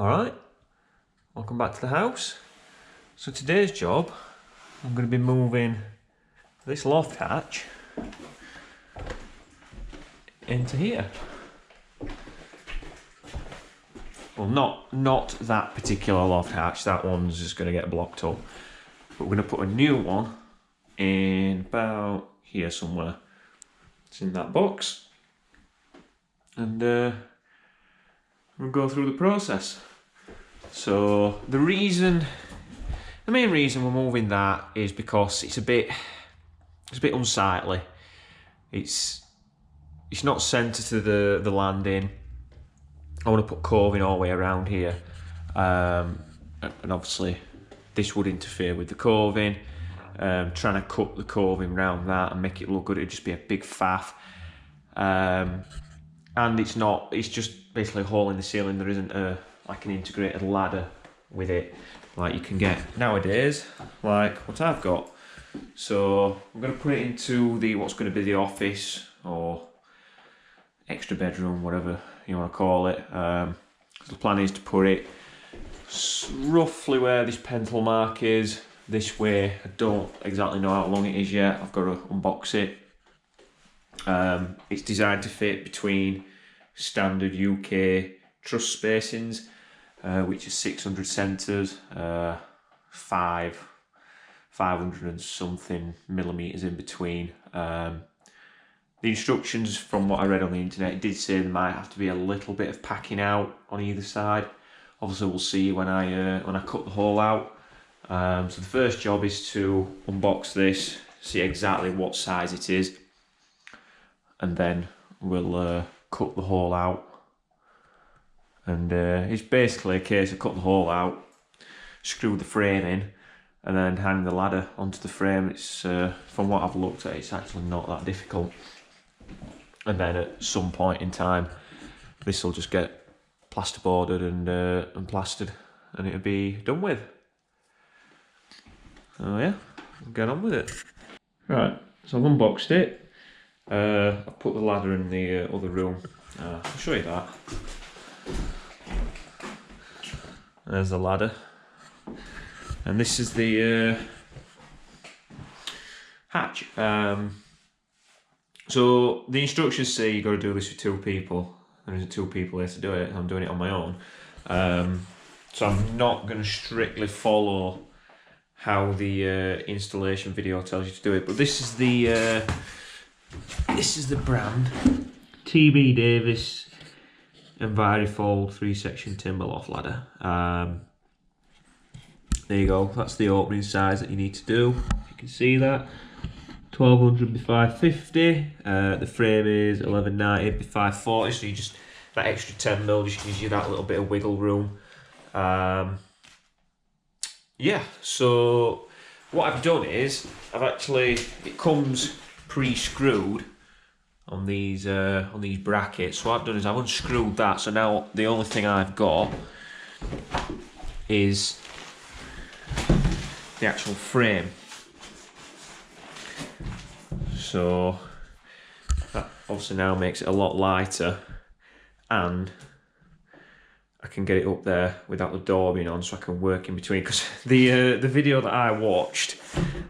Alright, welcome back to the house. So today's job, I'm going to be moving this loft hatch into here. Well, not that particular loft hatch, that one's just going to get blocked up. But we're going to put a new one in about here somewhere. It's in that box. And we'll go through the process. So the main reason we're moving that is because it's a bit unsightly. It's not centre to the landing. I want to put coving all the way around here, and obviously this would interfere with the coving. Trying to cut the coving around that and make it look good, it'd just be a big faff. And it's just basically a hole in the ceiling. There isn't like an integrated ladder with it like you can get nowadays, like what I've got. So I'm going to put it into what's going to be the office or extra bedroom, whatever you want to call it. So the plan is to put it roughly where this pencil mark is, this way. I don't exactly know how long it is yet. I've got to unbox it. It's designed to fit between standard UK truss spacings, which is 600 centres, 500 and something millimetres in between. The instructions, from what I read on the internet, did say there might have to be a little bit of packing out on either side. Obviously we'll see when I cut the hole out. So the first job is to unbox this, see exactly what size it is, and then we'll cut the hole out. And it's basically a case of cut the hole out, screw the frame in, and then hang the ladder onto the frame. It's from what I've looked at, it's actually not that difficult. And then at some point in time, this will just get plasterboarded and plastered, and it'll be done with. So yeah, we'll get on with it. Right, so I've unboxed it. I've put the ladder in the other room. I'll show you that. There's the ladder. And this is the hatch. So the instructions say you've got to do this with 2 people. There isn't 2 people here to do it. I'm doing it on my own. So I'm not going to strictly follow how the installation video tells you to do it. But this is the brand TB Davis Envirofold 3-section timber loft ladder. There you go. That's the opening size that you need to do. You can see that. 1200 by 550. The frame is 1190 by 540. So you just, that extra 10mm just gives you that little bit of wiggle room. Yeah. So what I've done is it comes pre-screwed on these brackets. So what I've done is I've unscrewed that. So now the only thing I've got is the actual frame. So that obviously now makes it a lot lighter, and I can get it up there without the door being on, so I can work in between. Because the video that I watched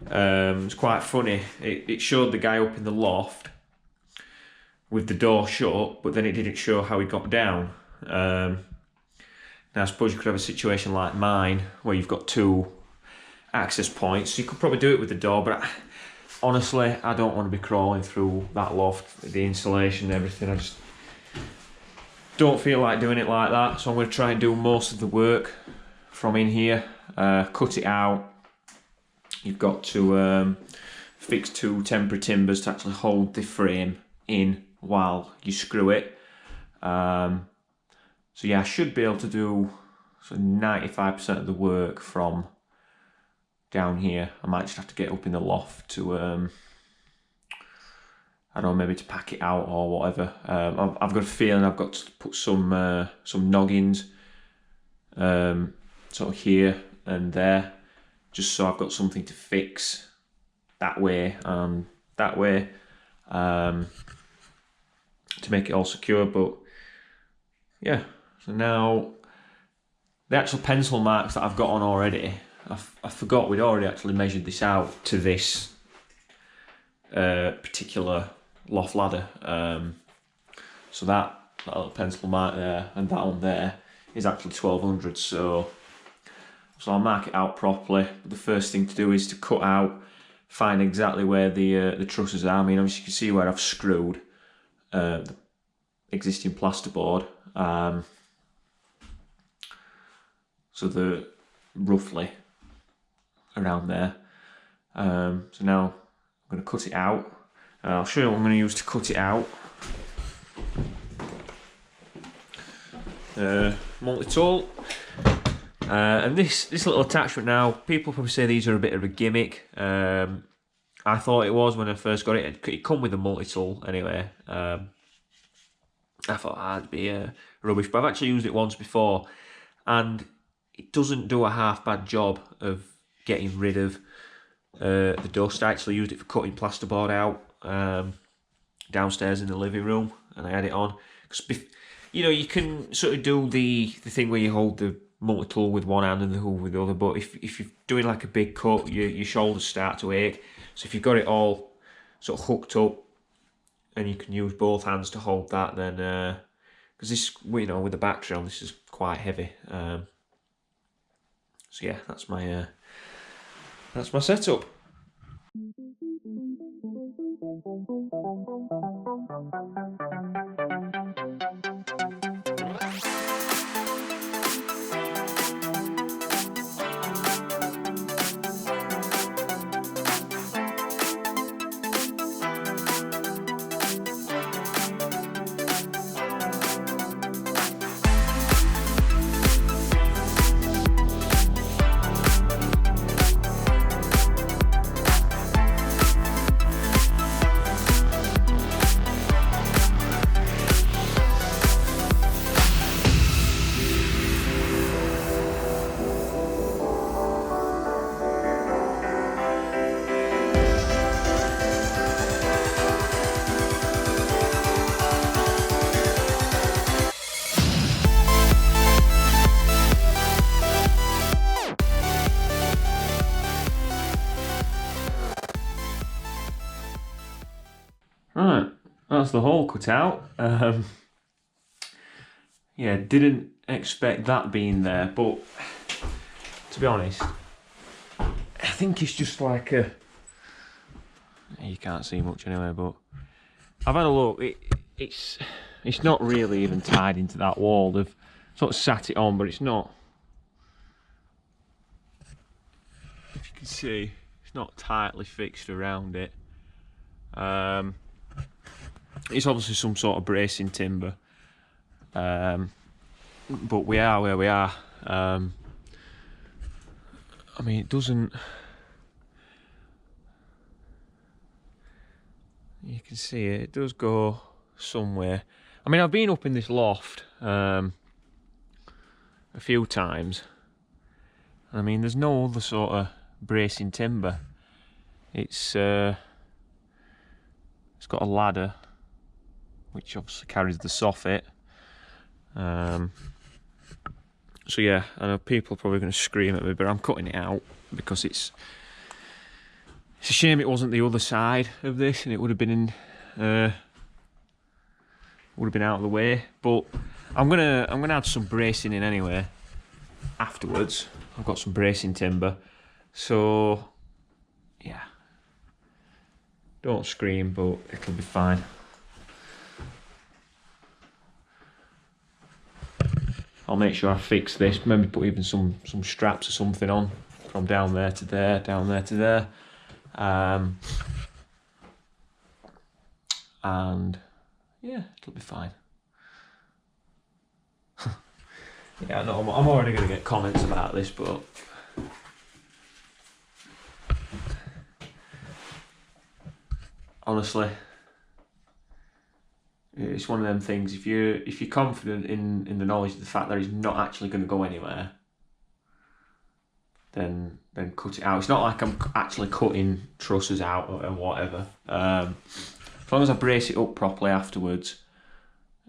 was quite funny. It showed the guy up in the loft with the door shut, but then it didn't show how he got down. Now I suppose you could have a situation like mine where you've got 2 access points. So you could probably do it with the door, but honestly, I don't want to be crawling through that loft, the insulation and everything. I just don't feel like doing it like that. So I'm going to try and do most of the work from in here. Cut it out. You've got to fix 2 temporary timbers to actually hold the frame in while you screw it. So yeah, I should be able to do 95% of the work from down here. I might just have to get up in the loft to I don't know, maybe to pack it out or whatever. I've got a feeling I've got to put some noggins sort of here and there, just so I've got something to fix that way and that way, to make it all secure. But yeah, so now the actual pencil marks that I've got on already, I forgot we'd already actually measured this out to this particular loft ladder. So that little pencil mark there and that one there is actually 1200. So I'll mark it out properly. But the first thing to do is to cut out, find exactly where the trusses are. I mean, obviously you can see where I've screwed the existing plasterboard. So they're roughly around there. So now I'm going to cut it out. I'll show you what I'm going to use to cut it out. Multi-tool. And this little attachment now, people probably say these are a bit of a gimmick. I thought it was when I first got it. It come with a multi-tool anyway. I thought that'd be rubbish, but I've actually used it once before, and it doesn't do a half bad job of getting rid of the dust. I actually used it for cutting plasterboard out downstairs in the living room, and I had it on. Because you know, you can sort of do the thing where you hold the multi-tool with one hand and the tool with the other, but if you're doing like a big cut, your shoulders start to ache. So if you've got it all sort of hooked up and you can use both hands to hold that, then because this, you know, with the battery on, this is quite heavy. So yeah, that's my setup. Right, that's the hole cut out. Yeah, didn't expect that being there, but to be honest, I think it's just like a... You can't see much anyway, but I've had a look. It's not really even tied into that wall. They've sort of sat it on, but it's not. If you can see, it's not tightly fixed around it. It's obviously some sort of bracing timber, but we are where we are. I mean, it doesn't... You can see it, it does go somewhere. I mean, I've been up in this loft a few times. I mean, there's no other sort of bracing timber. It's got a ladder, which obviously carries the soffit. So yeah, I know people are probably going to scream at me, but I'm cutting it out because it's a shame it wasn't the other side of this, and it would have been out of the way. But I'm gonna add some bracing in anyway afterwards. I've got some bracing timber, so yeah. Don't scream, but it'll be fine. I'll make sure I fix this. Maybe put even some straps or something on from down there to there, down there to there. And yeah, it'll be fine. Yeah, no, I'm already going to get comments about this, but honestly, it's one of them things. If you're confident in the knowledge of the fact that it's not actually going to go anywhere, then cut it out. It's not like I'm actually cutting trusses out or whatever. As long as I brace it up properly afterwards,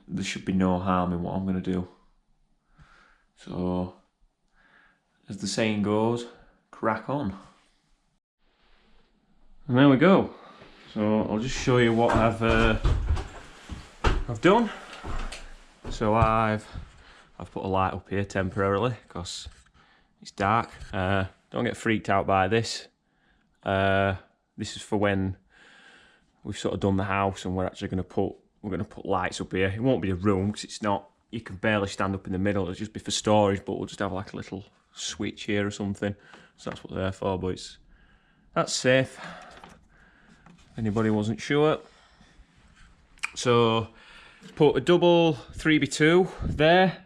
there should be no harm in what I'm going to do. So as the saying goes, crack on. And there we go. So I'll just show you what I've done. So I've put a light up here temporarily because it's dark. Don't get freaked out by this. This is for when we've sort of done the house and we're actually going to put lights up here. It won't be a room because it's not. You can barely stand up in the middle. It'll just be for storage, but we'll just have like a little switch here or something. So that's what they're for. But that's safe. If anybody wasn't sure. So put a double 3x2 there.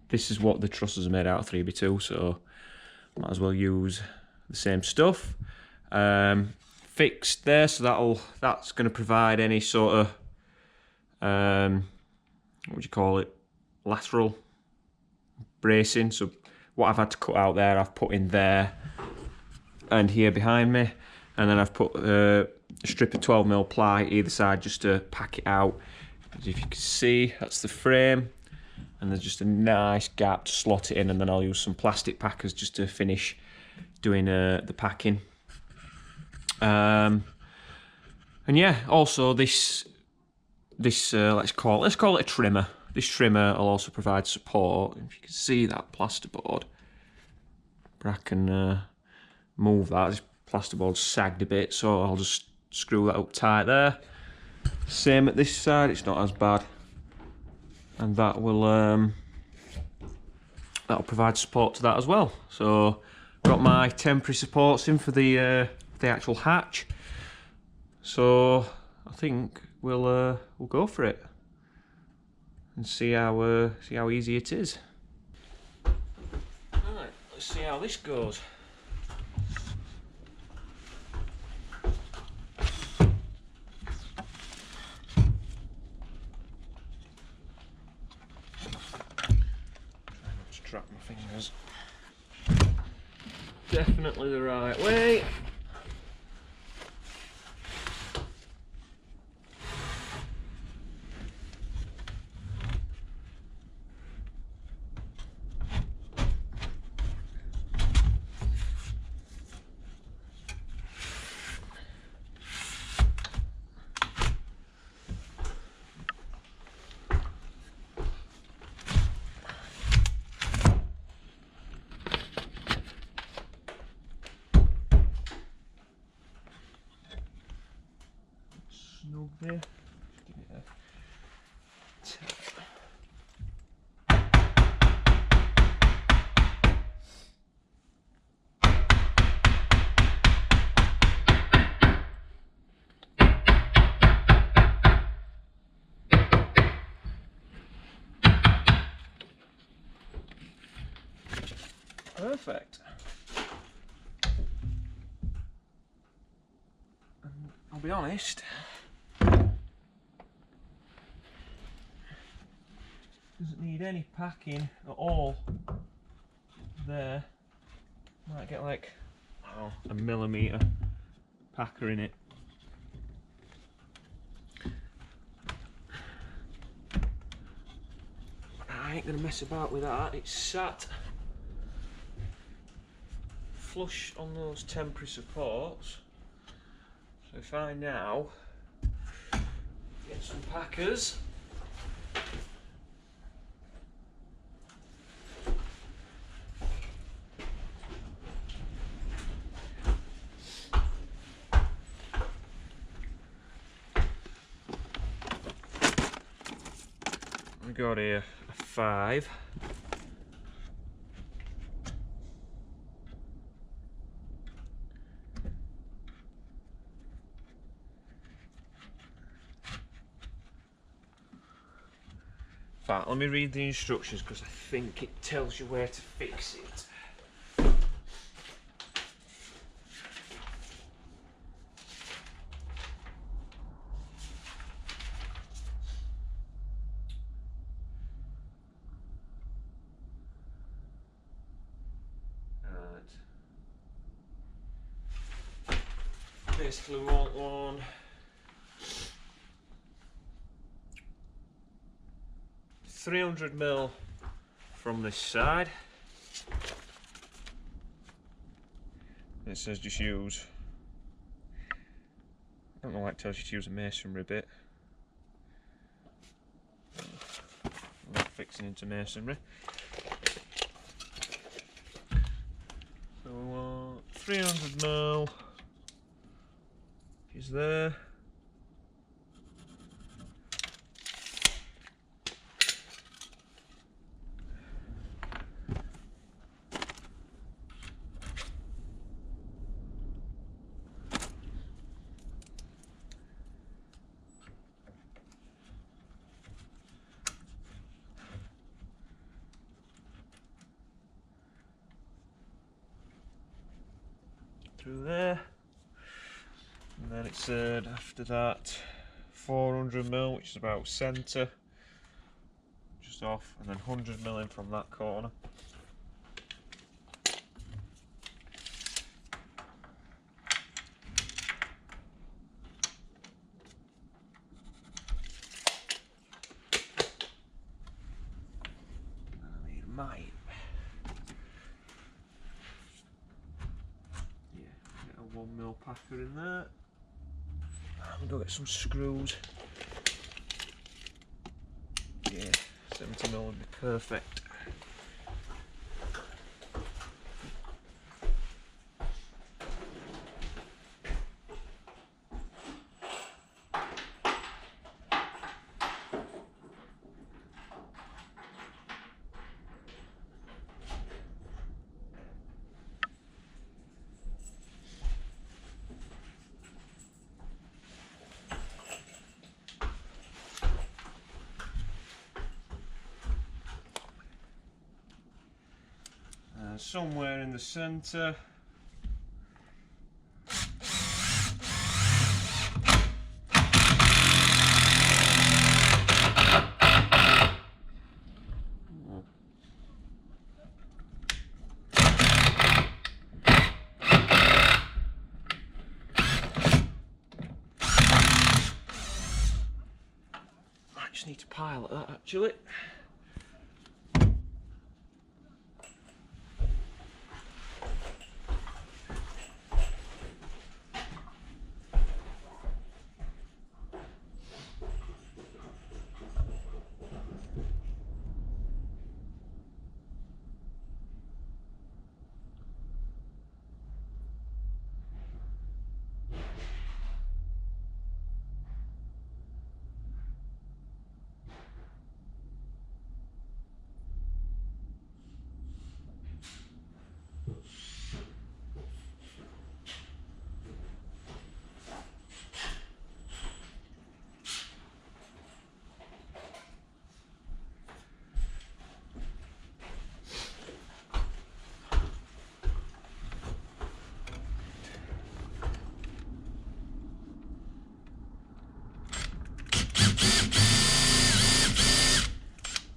This is what the trusses are made out of, 3x2. So might as well use the same stuff. Fixed there, so that's going to provide any sort of what would you call it, lateral bracing. So what I've had to cut out there, I've put in there and here behind me, and then I've put a strip of 12mm ply either side just to pack it out. As if you can see, that's the frame, and there's just a nice gap to slot it in, and then I'll use some plastic packers just to finish doing the packing. And yeah, also this let's call it a trimmer. This trimmer will also provide support. If you can see that plasterboard, I can move that. This plasterboard sagged a bit, so I'll just screw that up tight there. Same at this side, it's not as bad, and that'll provide support to that as well. So got my temporary supports in for the actual hatch. So I think we'll go for it and see how easy it is. Right, let's see how this goes. Try not to trap my fingers. Definitely the right way. Snug there. Give it a tap. Perfect. And I'll be honest, doesn't need any packing at all there. Might get like, oh, a millimetre packer in it. I ain't gonna mess about with that. It's sat flush on those temporary supports. So if I now get some packers, we got here a 5. In fact, let me read the instructions because I think it tells you where to fix it. Basically we want one 300mm from this side, It says just use, I don't know why it tells you to use a masonry bit. I'm not fixing into masonry. So we want 300mm, which is there. Through there, and then it said after that 400mm, which is about centre, just off, and then 100mm in from that corner. I need a mite. Get a 1mm packer in there. I'm gonna get some screws. Yeah, 70mm would be perfect. Somewhere in the centre, I just need to pilot that actually.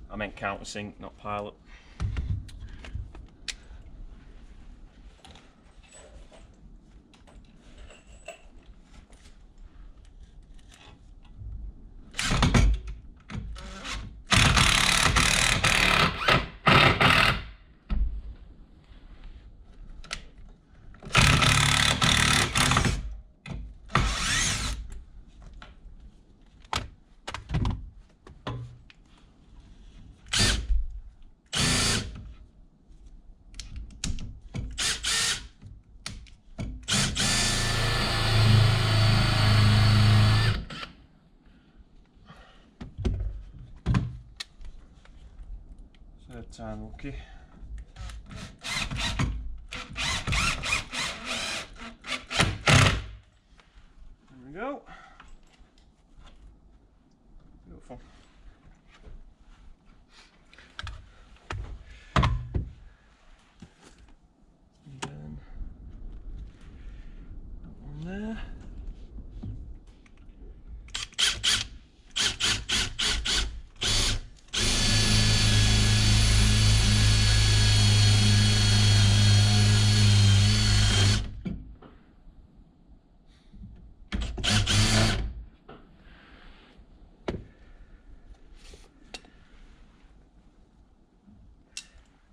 I meant countersink, not pilot. Third time lucky. There we go. Beautiful. And then that one there.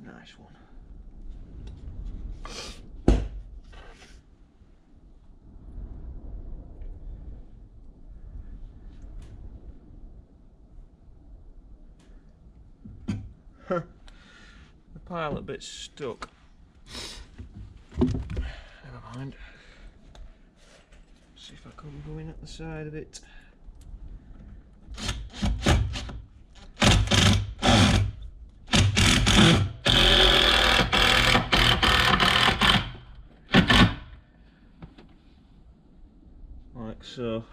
Nice one. the pilot bit's stuck. Never mind. See if I can go in at the side of it. Like so.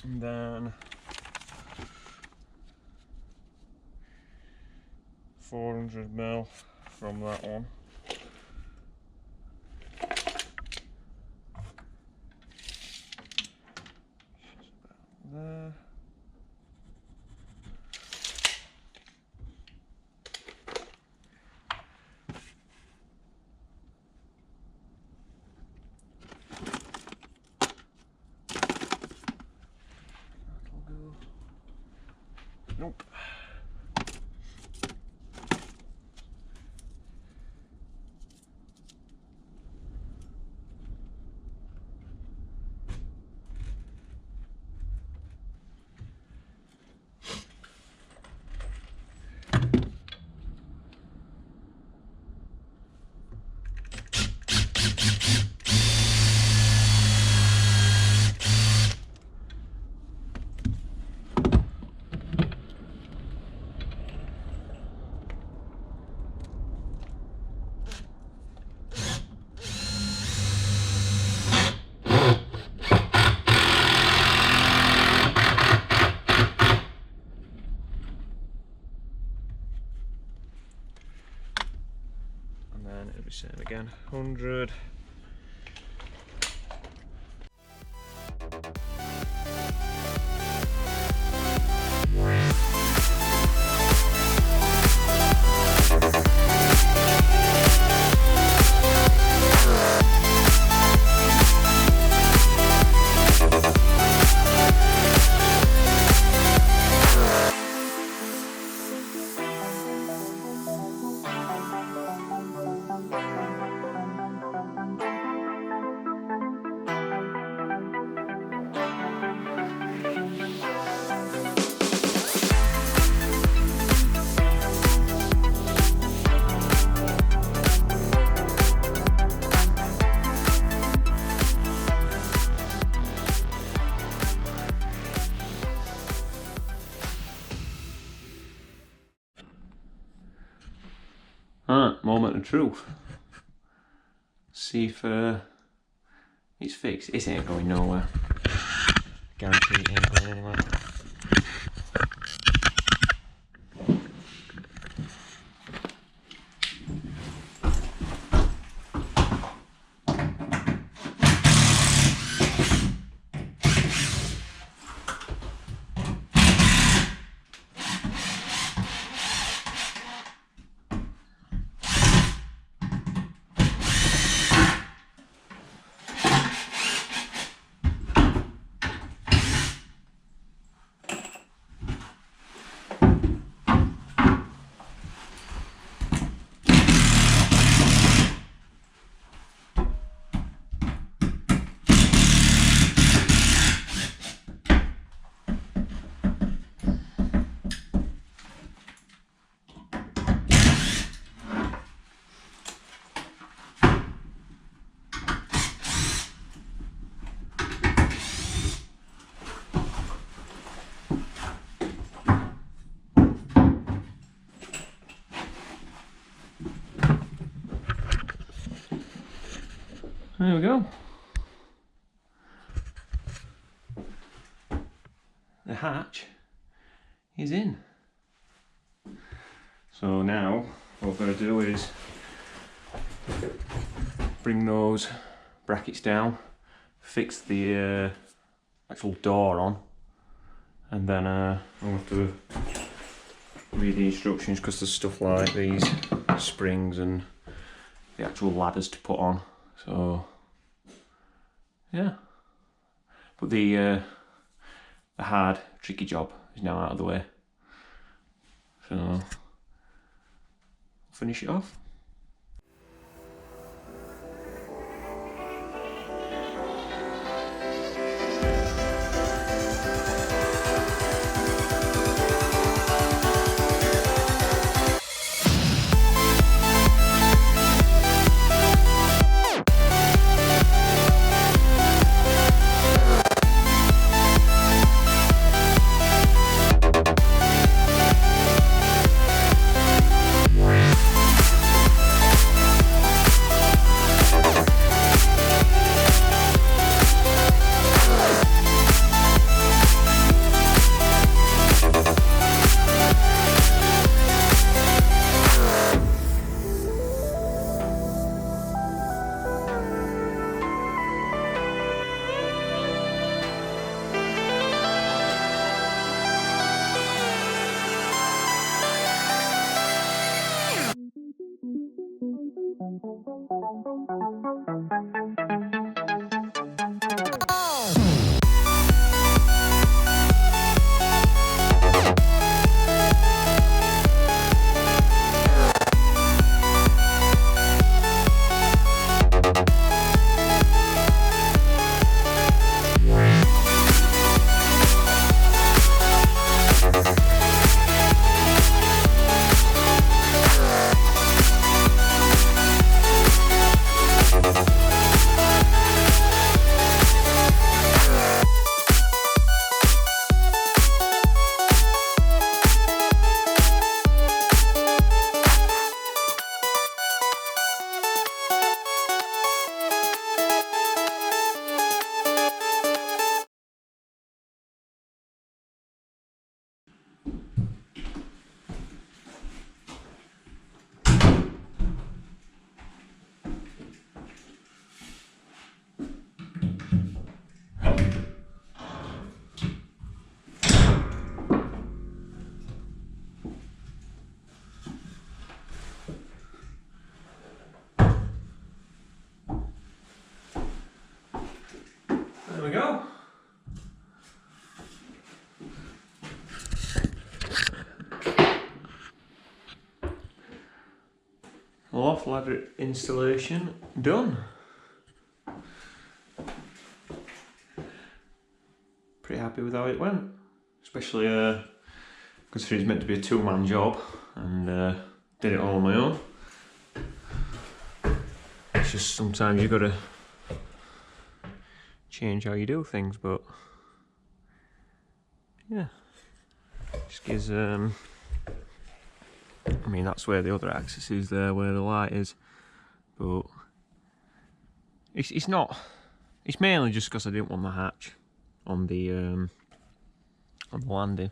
And then 400mm from that one. There. Nope. It'll be same again, 100. Alright, moment of truth. See if it's fixed. It ain't going nowhere. Guarantee it ain't going anywhere. There we go. The hatch is in. So now what we're going to do is bring those brackets down, fix the actual door on, and then I'll have to read the instructions because there's stuff like these springs and the actual ladders to put on. So yeah, but the hard, tricky job is now out of the way. So I'll finish it off. we go. Loft ladder installation done. Pretty happy with how it went, especially considering it's meant to be a two-man job, and did it all on my own. It's just sometimes you gotta change how you do things, but yeah, just gives I mean, that's where the other axis is there, where the light is, but it's not. It's mainly just because I didn't want the hatch on the landing.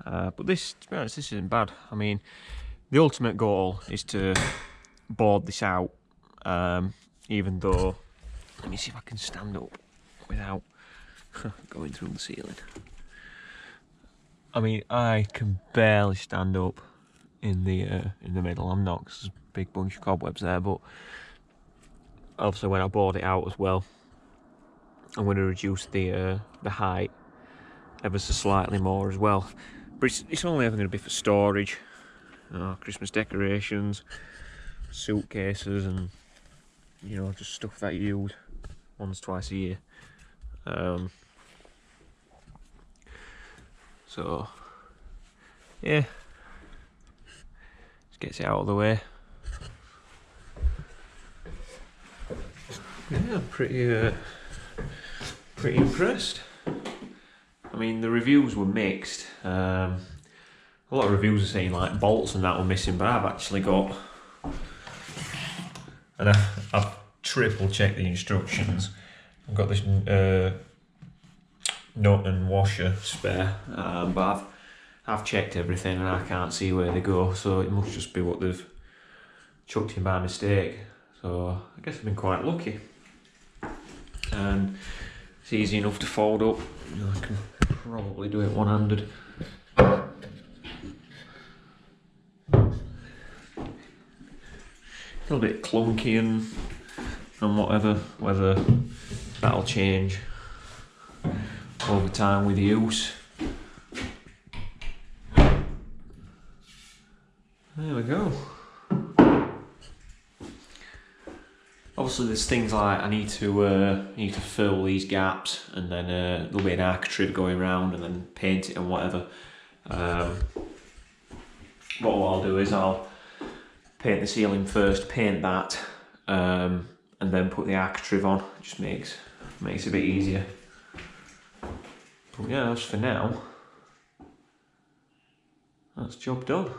But this, to be honest, this isn't bad. I mean, the ultimate goal is to board this out, even though, let me see if I can stand up without going through the ceiling. I mean, I can barely stand up in the middle. I'm not, 'cause there's a big bunch of cobwebs there, but obviously when I board it out as well, I'm going to reduce the height ever so slightly more as well. But it's only ever going to be for storage, Christmas decorations, suitcases, and you know, just stuff that you use once, twice a year. So yeah, just gets it out of the way. Yeah, I'm pretty impressed. I mean, the reviews were mixed. A lot of reviews are saying like bolts and that were missing, but I've actually got, and I've triple checked the instructions. I've got this nut and washer spare, but I've checked everything and I can't see where they go, so it must just be what they've chucked in by mistake. So I guess I've been quite lucky, and it's easy enough to fold up. You know, I can probably do it one-handed. A little bit clunky and whatever, whether that'll change over time with use. There we go. Obviously there's things like I need to fill these gaps, and then there'll be an architrave going around and then paint it and whatever. But what I'll do is I'll paint the ceiling first, paint that, and then put the architrave on. It just makes it a bit easier. But yeah, as for now, that's job done.